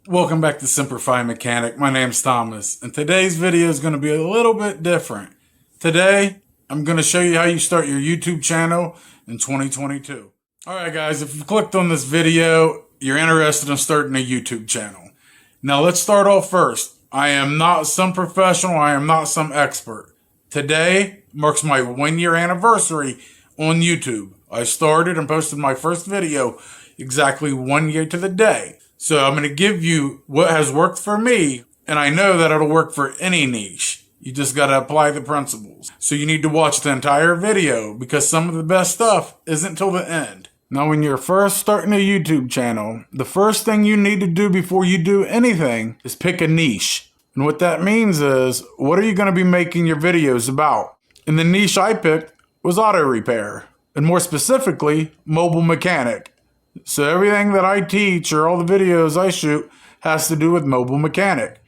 Welcome back to Simplify Mechanic. My name's Thomas, and today's video is going to be a little bit different. Today, I'm going to show you how you start your YouTube channel in 2022. Alright guys, if you clicked on this video, you're interested in starting a YouTube channel. Now let's start off first. I am not some professional, I am not some expert. Today marks my 1-year anniversary on YouTube. I started and posted my first video exactly 1 year to the day. So I'm going to give you what has worked for me, and I know that it'll work for any niche. You just got to apply the principles. So you need to watch the entire video because some of the best stuff isn't till the end. Now, when you're first starting a YouTube channel, the first thing you need to do before you do anything is pick a niche. And what that means is, what are you going to be making your videos about? And the niche I picked was auto repair, and more specifically, mobile mechanic. So everything that I teach or all the videos I shoot has to do with mobile mechanic.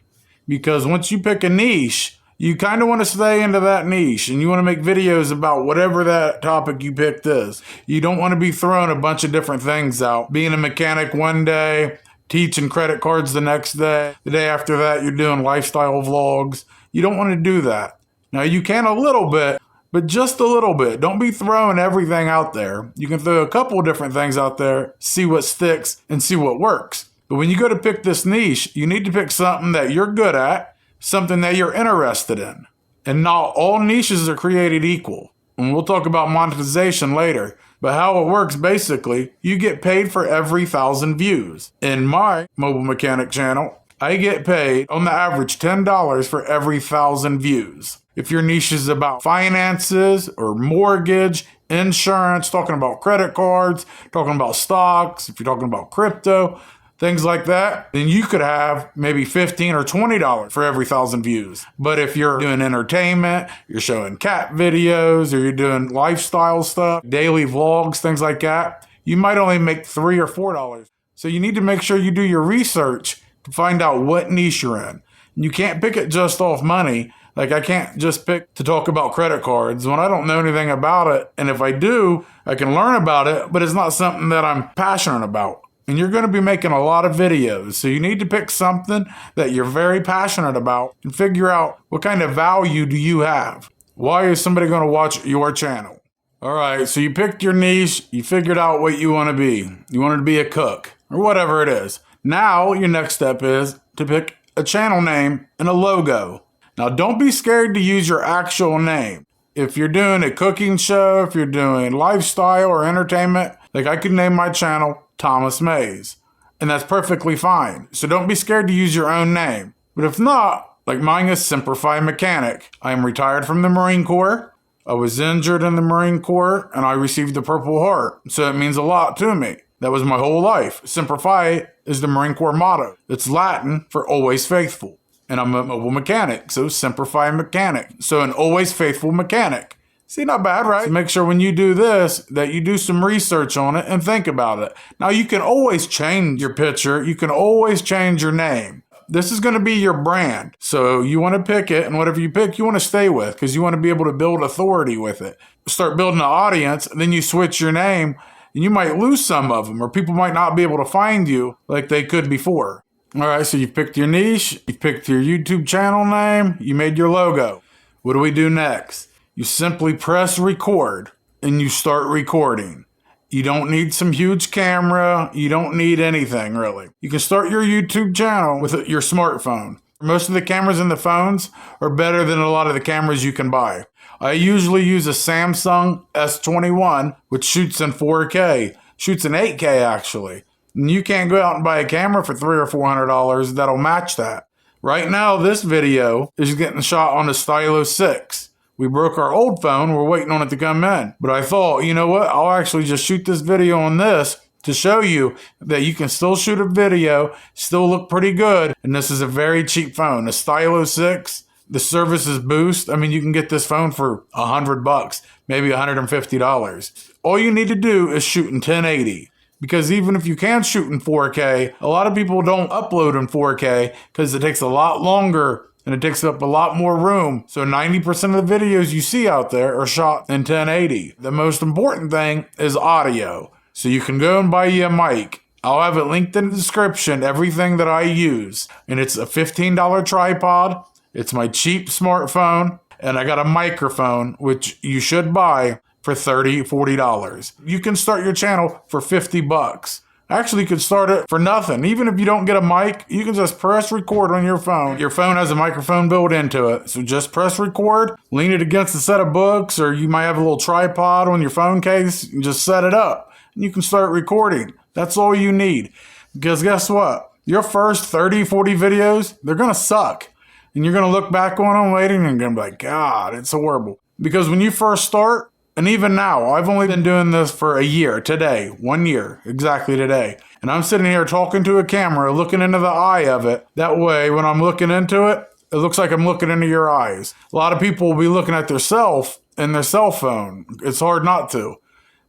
Because once you pick a niche, you kind of want to stay into that niche and you want to make videos about whatever that topic you picked is. You don't want to be throwing a bunch of different things out. Being a mechanic one day, teaching credit cards the next day. The day after that, you're doing lifestyle vlogs. You don't want to do that. Now you can a little bit, but just a little bit. Don't be throwing everything out there. You can throw a couple of different things out there, see what sticks, and see what works. But when you go to pick this niche, you need to pick something that you're good at, something that you're interested in. And not all niches are created equal. And we'll talk about monetization later. But how it works, basically, you get paid for every 1,000 views. In my mobile mechanic channel, I get paid on the average $10 for every 1,000 views. If your niche is about finances or mortgage, insurance, talking about credit cards, talking about stocks, if you're talking about crypto, things like that, then you could have maybe $15 or $20 for every 1,000 views. But if you're doing entertainment, you're showing cat videos, or you're doing lifestyle stuff, daily vlogs, things like that, you might only make $3 or $4. So you need to make sure you do your research to find out what niche you're in. And you can't pick it just off money. Like, I can't just pick to talk about credit cards when I don't know anything about it. And if I do, I can learn about it, but it's not something that I'm passionate about. And you're going to be making a lot of videos. So you need to pick something that you're very passionate about and figure out what kind of value do you have. Why is somebody going to watch your channel? All right, so you picked your niche. You figured out what you want to be. You wanted to be a cook or whatever it is. Now your next step is to pick a channel name and a logo. Now, don't be scared to use your actual name. If you're doing a cooking show, if you're doing lifestyle or entertainment, like I could name my channel Thomas Mays, and that's perfectly fine. So don't be scared to use your own name. But if not, like mine is Simplify Mechanic. I am retired from the Marine Corps. I was injured in the Marine Corps, and I received the Purple Heart. So it means a lot to me. That was my whole life. Simplify is the Marine Corps motto. It's Latin for always faithful. And I'm a mobile mechanic, so Simplify Mechanic. So an always faithful mechanic. See, not bad, right? So make sure when you do this, that you do some research on it and think about it. Now, you can always change your picture. You can always change your name. This is going to be your brand. So you want to pick it, and whatever you pick, you want to stay with, because you want to be able to build authority with it. Start building an audience, and then you switch your name, and you might lose some of them, or people might not be able to find you like they could before. All right, so you've picked your niche, you've picked your YouTube channel name, you made your logo. What do we do next? You simply press record and you start recording. You don't need some huge camera. You don't need anything really. You can start your YouTube channel with your smartphone. Most of the cameras in the phones are better than a lot of the cameras you can buy. I usually use a Samsung S21, which shoots in 4K, shoots in 8K actually. And you can't go out and buy a camera for $300 or $400 that'll match that. Right now, this video is getting shot on a Stylo 6. We broke our old phone. We're waiting on it to come in. But I thought, you know what? I'll actually just shoot this video on this to show you that you can still shoot a video, still look pretty good. And this is a very cheap phone. A Stylo 6. The service is Boost. I mean, you can get this phone for $100, maybe $150. All you need to do is shoot in 1080. Because even if you can shoot in 4K, a lot of people don't upload in 4K because it takes a lot longer and it takes up a lot more room. So 90% of the videos you see out there are shot in 1080. The most important thing is audio. So you can go and buy you a mic. I'll have it linked in the description, everything that I use. And it's a $15 tripod. It's my cheap smartphone. And I got a microphone, which you should buy for $30, $40. You can start your channel for $50. Actually, you could start it for nothing. Even if you don't get a mic, you can just press record on your phone. Your phone has a microphone built into it. So just press record, lean it against a set of books, or you might have a little tripod on your phone case. You just set it up and you can start recording. That's all you need. Because guess what? Your first 30, 40 videos, they're going to suck. And you're going to look back on them later and you're going to be like, God, it's horrible. Because when you first start, and even now, I've only been doing this for a year, today, 1 year, exactly today. And I'm sitting here talking to a camera, looking into the eye of it. That way, when I'm looking into it, it looks like I'm looking into your eyes. A lot of people will be looking at their self in their cell phone. It's hard not to.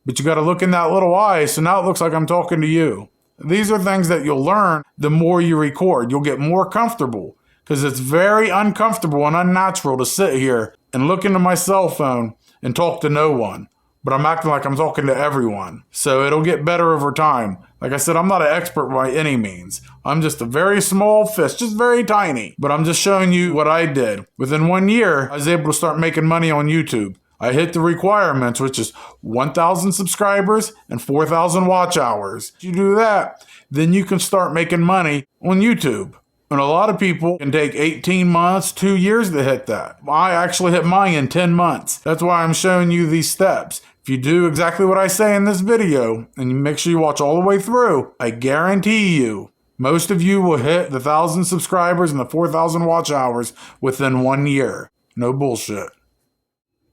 But you got to look in that little eye, so now it looks like I'm talking to you. These are things that you'll learn the more you record. You'll get more comfortable. Because it's very uncomfortable and unnatural to sit here and look into my cell phone and talk to no one. But I'm acting like I'm talking to everyone. So it'll get better over time. Like I said, I'm not an expert by any means. I'm just a very small fish, just very tiny. But I'm just showing you what I did. Within 1 year, I was able to start making money on YouTube. I hit the requirements, which is 1,000 subscribers and 4,000 watch hours. If you do that, then you can start making money on YouTube. And a lot of people can take 18 months, 2 years to hit that. I actually hit mine in 10 months. That's why I'm showing you these steps. If you do exactly what I say in this video, and you make sure you watch all the way through, I guarantee you, most of you will hit the 1,000 subscribers and the 4,000 watch hours within 1 year. No bullshit.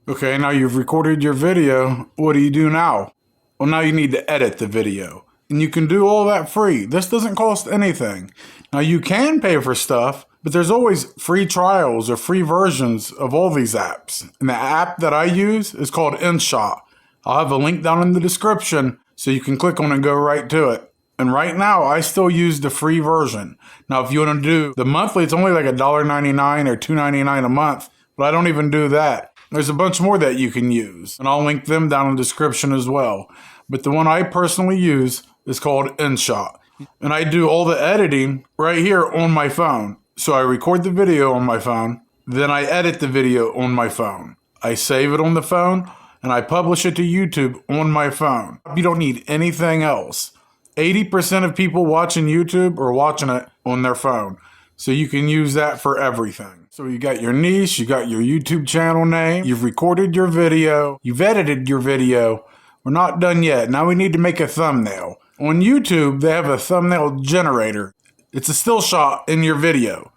Okay, now you've recorded your video. What do you do now? Well, now you need to edit the video. And you can do all that free. This doesn't cost anything. Now you can pay for stuff, but there's always free trials or free versions of all these apps. And the app that I use is called InShot. I'll have a link down in the description so you can click on it and go right to it. And right now, I still use the free version. Now, if you want to do the monthly, it's only like $1.99 or $2.99 a month, but I don't even do that. There's a bunch more that you can use, and I'll link them down in the description as well. But the one I personally use is called InShot. And I do all the editing right here on my phone. So I record the video on my phone, then I edit the video on my phone. I save it on the phone, and I publish it to YouTube on my phone. You don't need anything else. 80% of people watching YouTube are watching it on their phone. So you can use that for everything. So you got your niche, you got your YouTube channel name, you've recorded your video, you've edited your video. We're not done yet. Now we need to make a thumbnail. On YouTube, they have a thumbnail generator. It's a still shot in your video.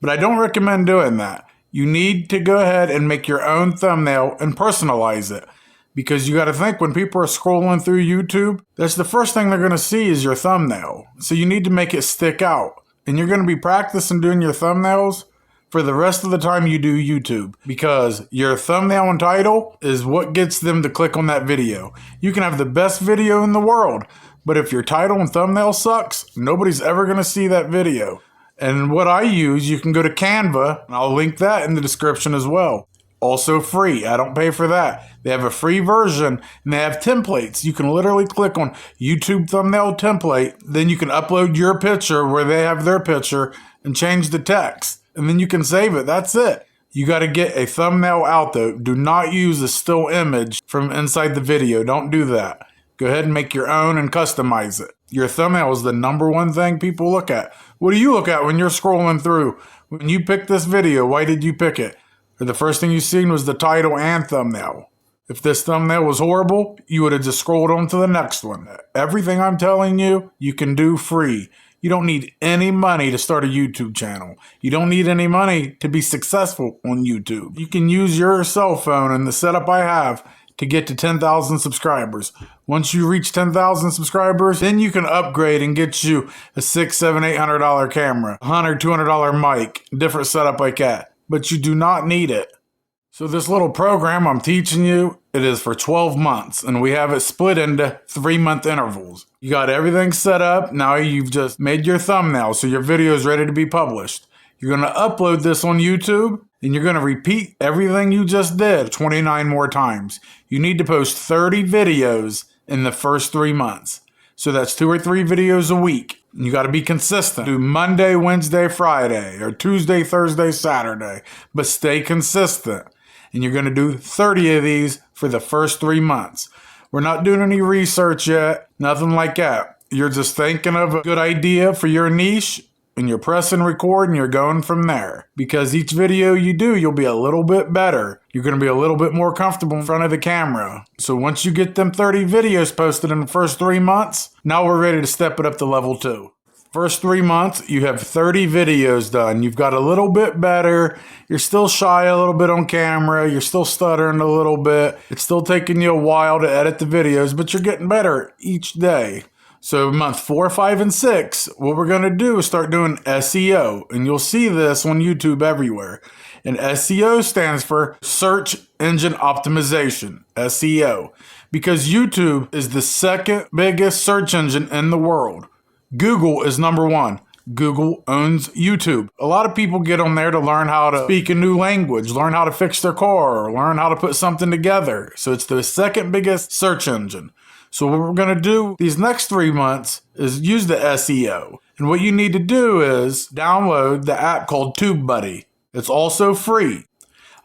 But I don't recommend doing that. You need to go ahead and make your own thumbnail and personalize it. Because you got to think, when people are scrolling through YouTube, that's the first thing they're going to see is your thumbnail. So you need to make it stick out. And you're going to be practicing doing your thumbnails for the rest of the time you do YouTube, because your thumbnail and title is what gets them to click on that video. You can have the best video in the world, but if your title and thumbnail sucks, nobody's ever going to see that video. And what I use, you can go to Canva, and I'll link that in the description as well. Also free. I don't pay for that. They have a free version, and they have templates. You can literally click on YouTube thumbnail template, then you can upload your picture where they have their picture and change the text. And then you can save it. That's it. You got to get a thumbnail out though. Do not use a still image from inside the video. Don't do that. Go ahead and make your own and customize it. Your thumbnail is the #1 thing people look at. What do you look at when you're scrolling through? When you picked this video, why did you pick it? Or the first thing you seen was the title and thumbnail. If this thumbnail was horrible, you would have just scrolled on to the next one. Everything I'm telling you, you can do free. You don't need any money to start a YouTube channel. You don't need any money to be successful on YouTube. You can use your cell phone and the setup I have to get to 10,000 subscribers. Once you reach 10,000 subscribers, then you can upgrade and get you a $600, $700, $800 camera, $100, $200 mic, different setup like that. But you do not need it. So this little program I'm teaching you, it is for 12 months, and we have it split into 3-month intervals. You got everything set up. Now you've just made your thumbnail, so your video is ready to be published. You're going to upload this on YouTube, and you're going to repeat everything you just did 29 more times. You need to post 30 videos in the first 3 months. So that's 2 or 3 videos a week. You got to be consistent. Do Monday, Wednesday, Friday, or Tuesday, Thursday, Saturday. But stay consistent. And you're going to do 30 of these for the first 3 months. We're not doing any research yet. Nothing like that. You're just thinking of a good idea for your niche, and you're pressing record and you're going from there. Because each video you do, you'll be a little bit better. You're going to be a little bit more comfortable in front of the camera. So once you get them 30 videos posted in the first 3 months, now we're ready to step it up to level 2. First 3 months, you have 30 videos done. You've got a little bit better. You're still shy a little bit on camera. You're still stuttering a little bit. It's still taking you a while to edit the videos, but you're getting better each day. So month 4, 5, and 6, what we're going to do is start doing SEO. And you'll see this on YouTube everywhere. And SEO stands for Search Engine Optimization, SEO. Because YouTube is the second biggest search engine in the world. Google is number 1. Google owns YouTube. A lot of people get on there to learn how to speak a new language, learn how to fix their car, or learn how to put something together. So it's the second biggest search engine. So what we're going to do these next 3 months is use the SEO. And what you need to do is download the app called Tubebuddy. It's also free.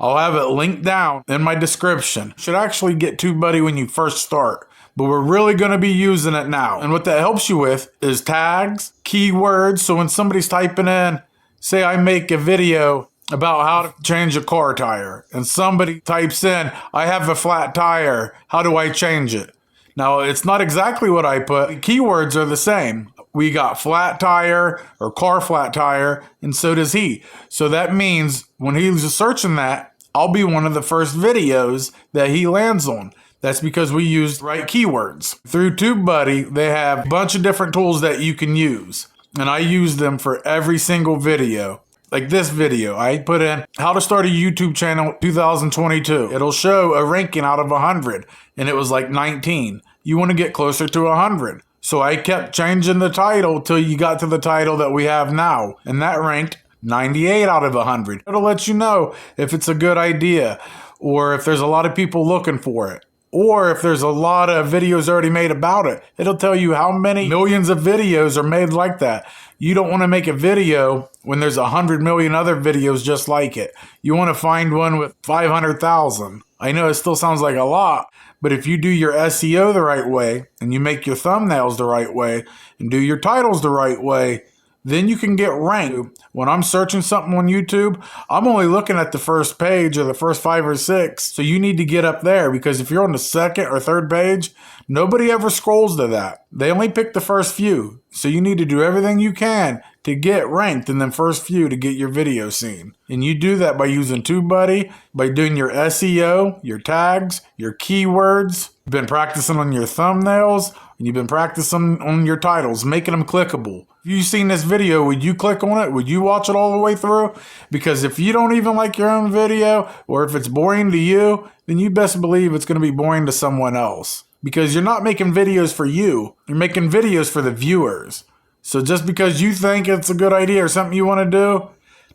I'll have it linked down in my description. You should actually get Tubebuddy when you first start, but we're really going to be using it now. And what that helps you with is tags, keywords. So when somebody's typing in, say I make a video about how to change a car tire, and somebody types in, I have a flat tire, how do I change it? Now, it's not exactly what I put. The keywords are the same. We got flat tire or car flat tire, and so does he. So that means when he's searching that, I'll be one of the first videos that he lands on. That's because we used the right keywords. Through TubeBuddy, they have a bunch of different tools that you can use, and I use them for every single video. Like this video, I put in how to start a YouTube channel 2022. It'll show a ranking out of 100, and it was like 19. You want to get closer to 100. So I kept changing the title till you got to the title that we have now, and that ranked 98 out of 100. It'll let you know if it's a good idea, or if there's a lot of people looking for it, or if there's a lot of videos already made about it. It'll tell you how many millions of videos are made like that. You don't want to make a video when there's 100 million other videos just like it. You want to find one with 500,000. I know it still sounds like a lot, but if you do your SEO the right way, and you make your thumbnails the right way, and do your titles the right way, then you can get ranked. When I'm searching something on YouTube, I'm only looking at the first page or the first 5 or 6. So you need to get up there, because if you're on the second or third page, nobody ever scrolls to that. They only pick the first few. So you need to do everything you can to get ranked in the first few to get your video seen. And you do that by using TubeBuddy, by doing your SEO, your tags, your keywords. You've been practicing on your thumbnails, and you've been practicing on your titles, making them clickable. If you've seen this video, would you click on it? Would you watch it all the way through? Because if you don't even like your own video, or if it's boring to you, then you best believe it's going to be boring to someone else. Because you're not making videos for you. You're making videos for the viewers. So just because you think it's a good idea or something you want to do,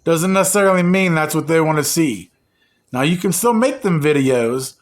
doesn't necessarily mean that's what they want to see. Now, you can still make them videos,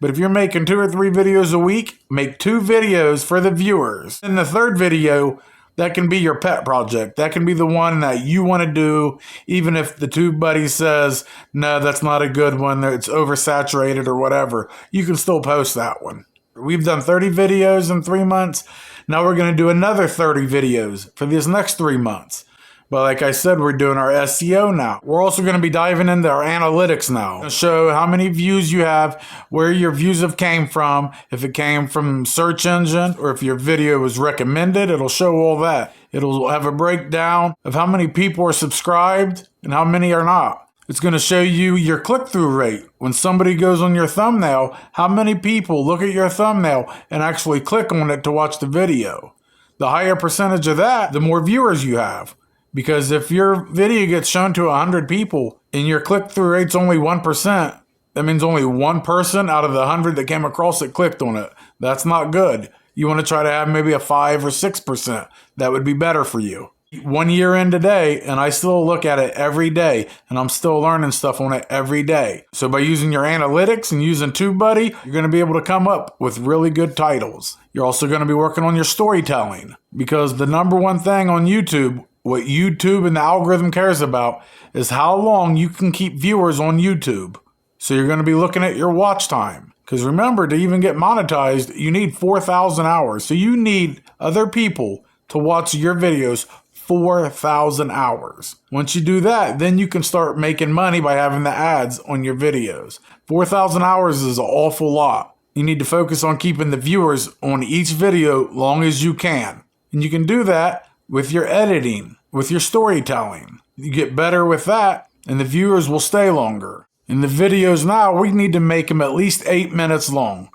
but if you're making 2 or 3 videos a week, make 2 videos for the viewers. In the third video, that can be your pet project. That can be the one that you want to do, even if the TubeBuddy says, no, that's not a good one, it's oversaturated or whatever. You can still post that one. We've done 30 videos in 3 months. Now we're going to do another 30 videos for these next 3 months. But like I said, we're doing our SEO now. We're also going to be diving into our analytics now. To show how many views you have, where your views have came from, if it came from search engine, or if your video was recommended, it'll show all that. It'll have a breakdown of how many people are subscribed and how many are not. It's going to show you your click-through rate. When somebody goes on your thumbnail, how many people look at your thumbnail and actually click on it to watch the video. The higher percentage of that, the more viewers you have. Because if your video gets shown to 100 people and your click-through rate's only 1%, that means only one person out of the 100 that came across it clicked on it. That's not good. You want to try to have maybe a 5 or 6%. That would be better for you. 1 year in today, and I still look at it every day, and I'm still learning stuff on it every day. So by using your analytics and using Tubebuddy, you're going to be able to come up with really good titles. You're also going to be working on your storytelling, because the number one thing on YouTube, what YouTube and the algorithm cares about, is how long you can keep viewers on YouTube. So you're going to be looking at your watch time. Because remember, to even get monetized, you need 4,000 hours. So you need other people to watch your videos 4,000 hours. Once you do that, then you can start making money by having the ads on your videos. 4,000 hours is an awful lot. You need to focus on keeping the viewers on each video long as you can. And you can do that with your editing, with your storytelling. You get better with that, and the viewers will stay longer. In the videos now, we need to make them at least 8 minutes long.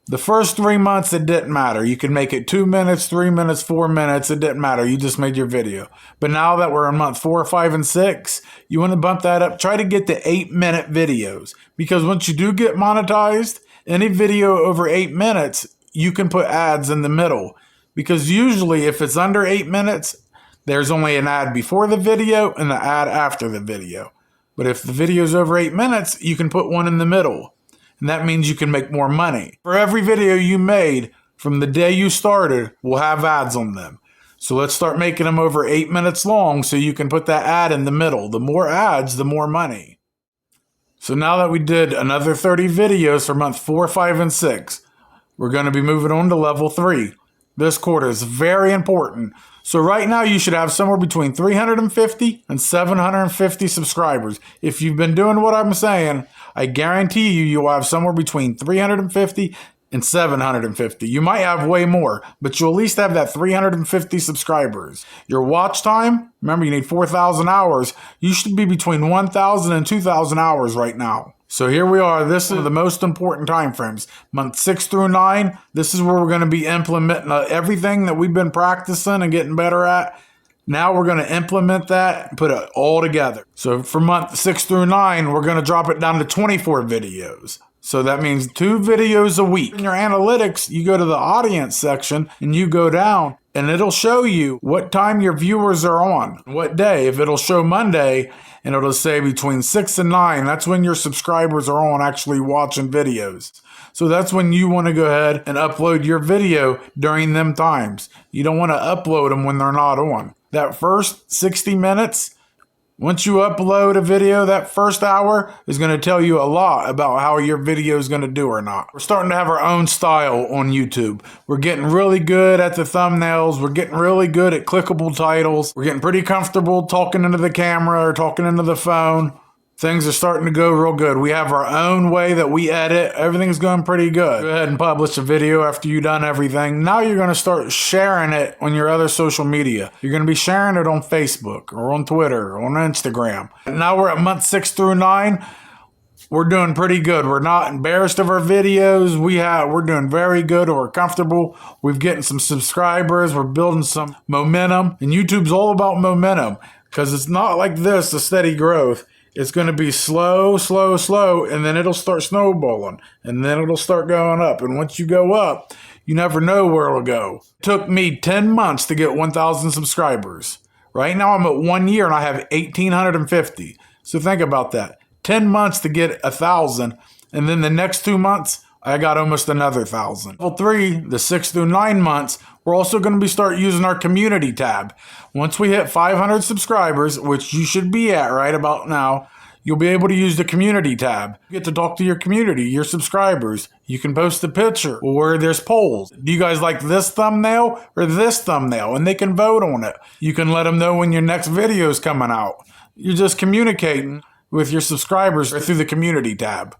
The first 3 months, it didn't matter. You could make it 2 minutes, 3 minutes, 4 minutes. It didn't matter. You just made your video. But now that we're in month 4, 5, and 6, you want to bump that up. Try to get to 8-minute videos. Because once you do get monetized, any video over 8 minutes, you can put ads in the middle. Because usually if it's under 8 minutes, there's only an ad before the video and the ad after the video. But if the video is over 8 minutes, you can put one in the middle. And that means you can make more money. For every video you made from the day you started, we'll have ads on them. So let's start making them over 8 minutes long so you can put that ad in the middle. The more ads, the more money. So now that we did another 30 videos for month 4, 5, and 6, we're going to be moving on to level 3. This quarter is very important. So right now you should have somewhere between 350 and 750 subscribers. If you've been doing what I'm saying, I guarantee you'll have somewhere between 350 and 750. You might have way more, but you'll at least have that 350 subscribers. Your watch time, remember you need 4,000 hours. You should be between 1,000 and 2,000 hours right now. So here we are. This is the most important time frames. Month 6 through 9, this is where we're going to be implementing everything that we've been practicing and getting better at. Now we're going to implement that and put it all together. So for month 6 through 9, we're going to drop it down to 24 videos. So that means 2 videos a week. In your analytics, you go to the audience section and you go down and it'll show you what time your viewers are on, what day. If it'll show Monday and it'll say between 6 and 9, that's when your subscribers are on actually watching videos. So that's when you want to go ahead and upload your video during them times. You don't want to upload them when they're not on. That first 60 minutes, once you upload a video, that first hour is going to tell you a lot about how your video is going to do or not. We're starting to have our own style on YouTube. We're getting really good at the thumbnails. We're getting really good at clickable titles. We're getting pretty comfortable talking into the camera or talking into the phone. Things are starting to go real good. We have our own way that we edit. Everything's going pretty good. Go ahead and publish a video after you've done everything. Now you're going to start sharing it on your other social media. You're going to be sharing it on Facebook or on Twitter or on Instagram. And now we're at month 6 through 9. We're doing pretty good. We're not embarrassed of our videos. We're doing very good. We're comfortable. We're getting some subscribers. We're building some momentum. And YouTube's all about momentum because it's not like this, a steady growth. It's going to be slow, slow, slow, and then it'll start snowballing, and then it'll start going up. And once you go up, you never know where it'll go. It took me 10 months to get 1,000 subscribers. Right now I'm at 1 year, and I have 1,850. So think about that. 10 months to get 1,000, and then the next 2 months, I got almost another 1,000. Level 3, the 6 through 9 months, we're also going to start using our community tab. Once we hit 500 subscribers, which you should be at right about now, you'll be able to use the community tab. You get to talk to your community, your subscribers. You can post a picture or there's polls. Do you guys like this thumbnail or this thumbnail? And they can vote on it. You can let them know when your next video is coming out. You're just communicating with your subscribers through the community tab.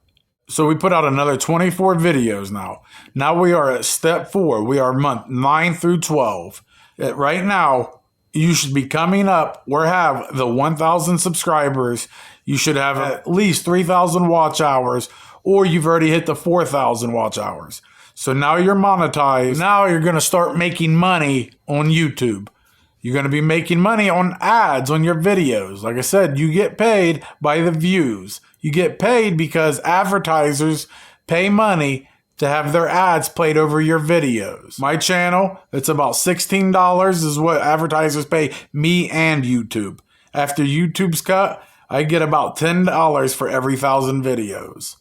So we put out another 24 videos now. Now we are at step 4. We are month 9 through 12. Right now, you should be coming up. We have the 1,000 subscribers. You should have at least 3,000 watch hours, or you've already hit the 4,000 watch hours. So now you're monetized. Now you're going to start making money on YouTube. You're going to be making money on ads on your videos. Like I said, you get paid by the views. You get paid because advertisers pay money to have their ads played over your videos. My channel, it's about $16 is what advertisers pay me and YouTube. After YouTube's cut, I get about $10 for every 1,000 videos.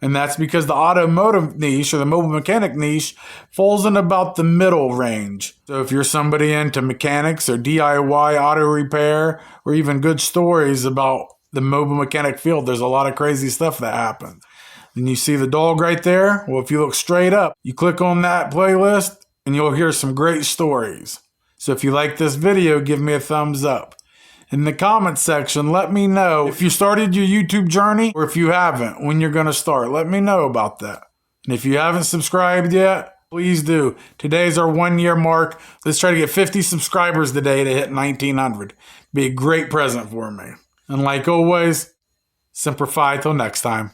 And that's because the automotive niche or the mobile mechanic niche falls in about the middle range. So if you're somebody into mechanics or DIY auto repair or even good stories about the mobile mechanic field, there's a lot of crazy stuff that happens. And you see the dog right there? Well, if you look straight up, you click on that playlist and you'll hear some great stories. So if you like this video, give me a thumbs up. In the comments section, let me know if you started your YouTube journey or if you haven't, when you're going to start. Let me know about that. And if you haven't subscribed yet, please do. Today's our 1 year mark. Let's try to get 50 subscribers today to hit 1,900. Be a great present for me. And like always, Semper Fi till next time.